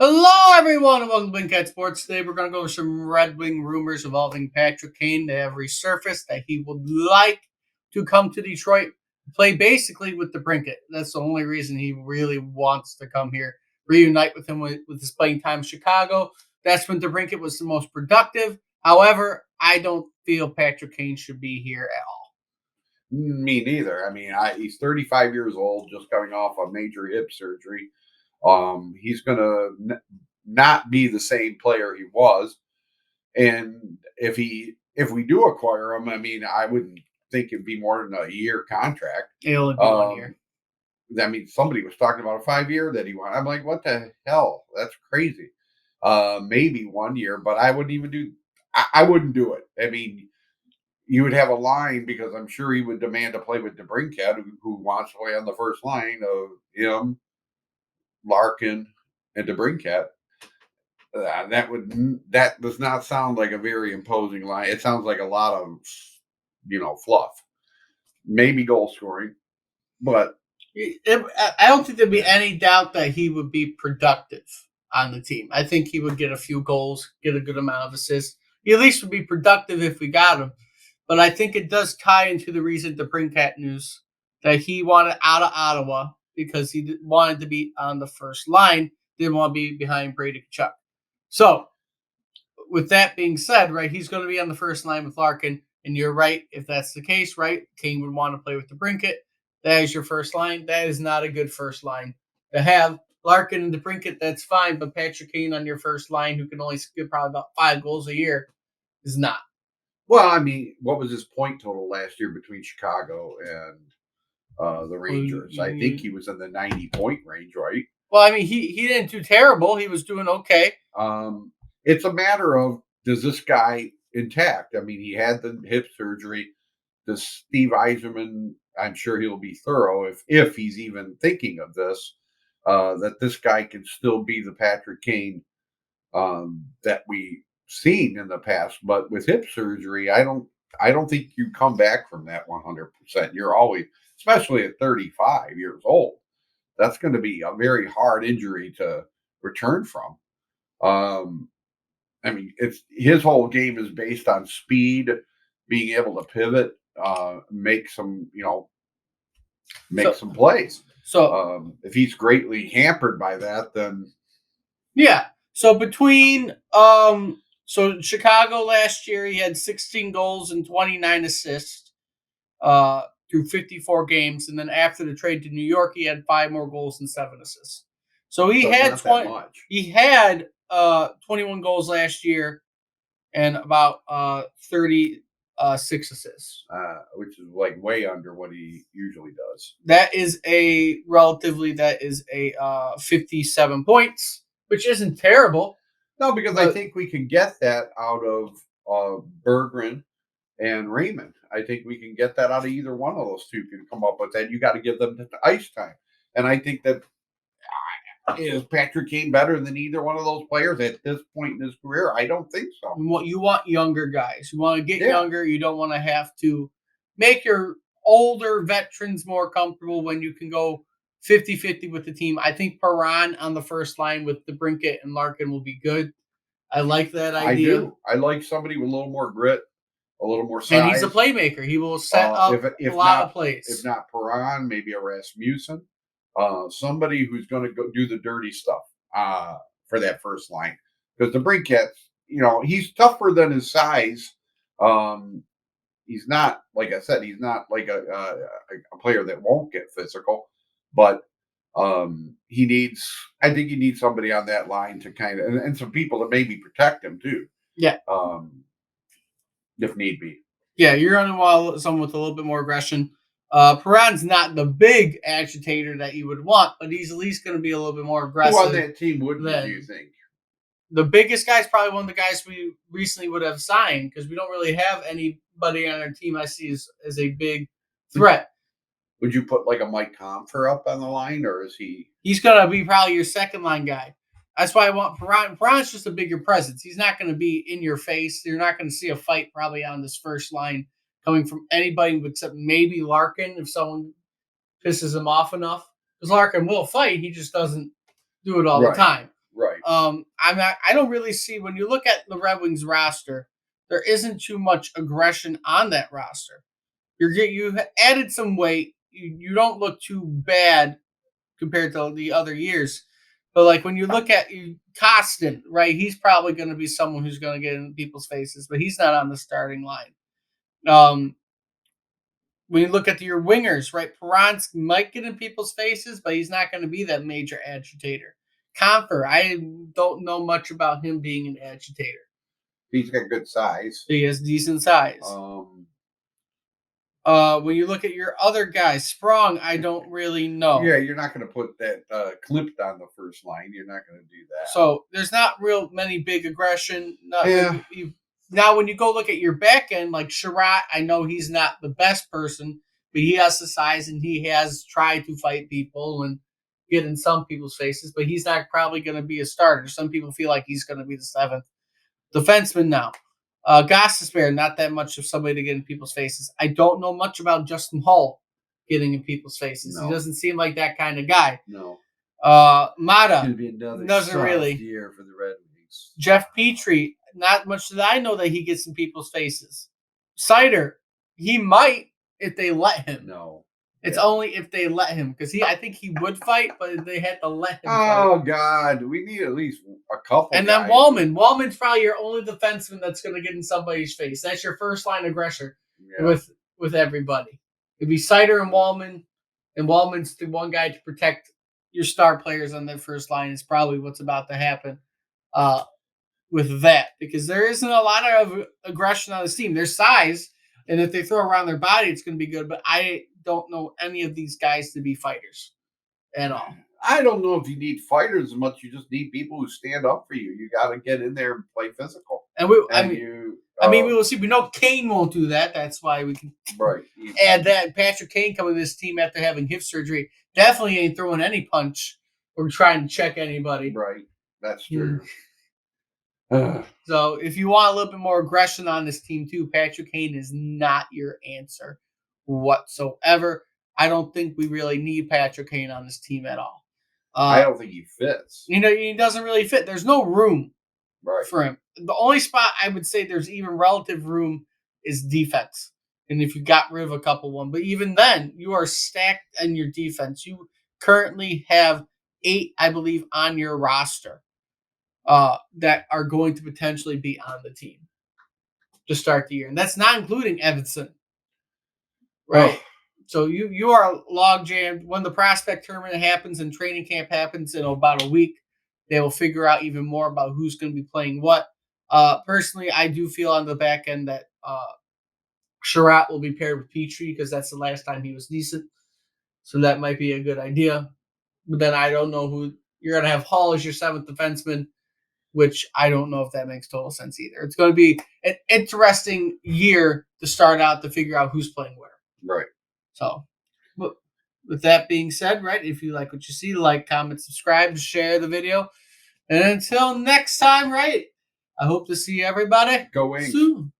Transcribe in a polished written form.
Hello, everyone, and welcome to Wingcat Sports. Today, we're going to go over some Red Wing rumors involving Patrick Kane that have resurfaced that he would like to come to Detroit, play basically with the Brinket. That's the only reason he really wants to come here, reunite with him with his playing time in Chicago. That's when the Brinket was the most productive. However, I don't feel Patrick Kane should be here at all. Me neither. I mean, he's 35 years old, just coming off a major hip surgery. He's going to not be the same player he was. And if we do acquire him, I mean, I wouldn't think it'd be more than a year contract. It'll be 1 year. I mean, somebody was talking about a 5 year that he wanted. I'm like, what the hell? That's crazy. Maybe 1 year, but I wouldn't even do. I wouldn't do it. I mean, you would have a line because I'm sure he would demand to play with DeBrincat, who wants to play on the first line of him, Larkin, and DeBrincat. That does not sound like a very imposing line. It sounds like a lot of fluff. Maybe goal scoring, but I don't think there'd be any doubt that he would be productive on the team. I think he would get a few goals, get a good amount of assists. He at least would be productive if we got him. But I think it does tie into the recent DeBrincat news that he wanted out of Ottawa because he wanted to be on the first line, didn't want to be behind Brady Tkachuk. So, with that being said, right, he's going to be on the first line with Larkin. And you're right, if that's the case, right, Kane would want to play with DeBrincat. That is your first line. That is not a good first line to have. Larkin and DeBrincat, that's fine, but Patrick Kane on your first line, who can only get probably about 5 goals a year, is not. Well, I mean, what was his point total last year between Chicago and the Rangers? I think he was in the 90-point range, right? Well, I mean, he didn't do terrible. He was doing okay. It's a matter of, does this guy intact? I mean, he had the hip surgery. Does Steve Yzerman, I'm sure he'll be thorough if he's even thinking of this, that this guy can still be the Patrick Kane that we seen in the past. But with hip surgery, I don't think you come back from that 100%. You're always, especially at 35 years old, that's going to be a very hard injury to return from. I mean, it's his whole game is based on speed, being able to pivot, make some plays. So if he's greatly hampered by that, then yeah. So between so Chicago last year, he had 16 goals and 29 assists through 54 games, and then after the trade to New York, he had 5 more goals and 7 assists. So he had 20. He had 21 goals last year and about 36 assists, which is like way under what he usually does. That is a 57 points, which isn't terrible. No, because I think we can get that out of Berggren and Raymond. I think we can get that out of either one of those two can come up with that. You got to give them the ice time. And I think that is Patrick Kane better than either one of those players at this point in his career? I don't think so. You want younger guys. You want to get younger. You don't want to have to make your older veterans more comfortable when you can go 50-50 with the team. I think Perron on the first line with DeBrincat and Larkin will be good. I like that idea. I do. I like somebody with a little more grit, a little more size. And he's a playmaker. He will set up a lot of plays. If not Perron, maybe a Rasmussen. Somebody who's going to go do the dirty stuff for that first line. Because DeBrincat, he's tougher than his size. He's not, like I said, he's not like a player that won't get physical. But I think he needs somebody on that line to kind of, and some people to maybe protect him too. Yeah. If need be. Yeah, you're going to want someone with a little bit more aggression. Perron's not the big agitator that you would want, but he's at least going to be a little bit more aggressive. Who on that team would you think? The biggest guy is probably one of the guys we recently would have signed because we don't really have anybody on our team I see as a big threat. Would you put like a Mike Comfer up on the line, or is he? He's going to be probably your second line guy. That's why I want Perron. Perron's just a bigger presence. He's not going to be in your face. You're not going to see a fight probably on this first line coming from anybody except maybe Larkin if someone pisses him off enough. Because Larkin will fight. He just doesn't do it all the time. Right. I don't really see when you look at the Red Wings roster, there isn't too much aggression on that roster. You added some weight. You don't look too bad compared to the other years. But like when you look at you, Costin, right? He's probably going to be someone who's going to get in people's faces, but he's not on the starting line. Um, when you look at your wingers, right? Perron's might get in people's faces, but he's not going to be that major agitator. Confer, I don't know much about him being an agitator. He's got good size. He has decent size. When you look at your other guys, Sprong, I don't really know. Yeah, you're not going to put that Klimt on the first line. You're not going to do that. So there's not real many big aggression. Now, when you go look at your back end, like Sherratt, I know he's not the best person, but he has the size and he has tried to fight people and get in some people's faces, but he's not probably going to be a starter. Some people feel like he's going to be the seventh defenseman now. Gostisbehere, not that much of somebody to get in people's faces. I don't know much about Justin Hull getting in people's faces. No. He doesn't seem like that kind of guy. No. Mata doesn't really year for the Red Wings. Jeff Petrie, not much that I know that he gets in people's faces. Sider, he might if they let him. No. It's only if they let him, because I think he would fight, but they had to let him fight. Fight. God, we need at least a couple. And then Wallman's probably your only defenseman that's going to get in somebody's face. That's your first line aggressor with everybody. It'd be Sider and Wallman, and Wallman's the one guy to protect your star players on that first line. Is probably what's about to happen with that, because there isn't a lot of aggression on this team. There's size, and if they throw around their body, it's going to be good, but I don't know any of these guys to be fighters at all. I don't know if you need fighters as much. You just need people who stand up for you. You got to get in there and play physical. And we will see. We know Kane won't do that. That's why we can add that. Patrick Kane coming to this team after having hip surgery definitely ain't throwing any punch or trying to check anybody. Right. That's true. So if you want a little bit more aggression on this team too, Patrick Kane is not your answer whatsoever. I don't think we really need Patrick Kane on this team at all. I don't think he fits. He doesn't really fit. There's no room for him. The only spot I would say there's even relative room is defense. And if you got rid of a couple one, but even then, you are stacked in your defense. You currently have 8, I believe, on your roster that are going to potentially be on the team to start the year. And that's not including Evanson. Right. So you are log jammed. When the prospect tournament happens and training camp happens in about a week, they will figure out even more about who's going to be playing what. Personally, I do feel on the back end that Sherratt will be paired with Petrie because that's the last time he was decent. So that might be a good idea. But then I don't know who you're going to have. Hall as your 7th defenseman, which I don't know if that makes total sense either. It's going to be an interesting year to start out to figure out who's playing where. Right. So, with that being said, right, if you like what you see, like, comment, subscribe, share the video. And until next time, right, I hope to see everybody soon.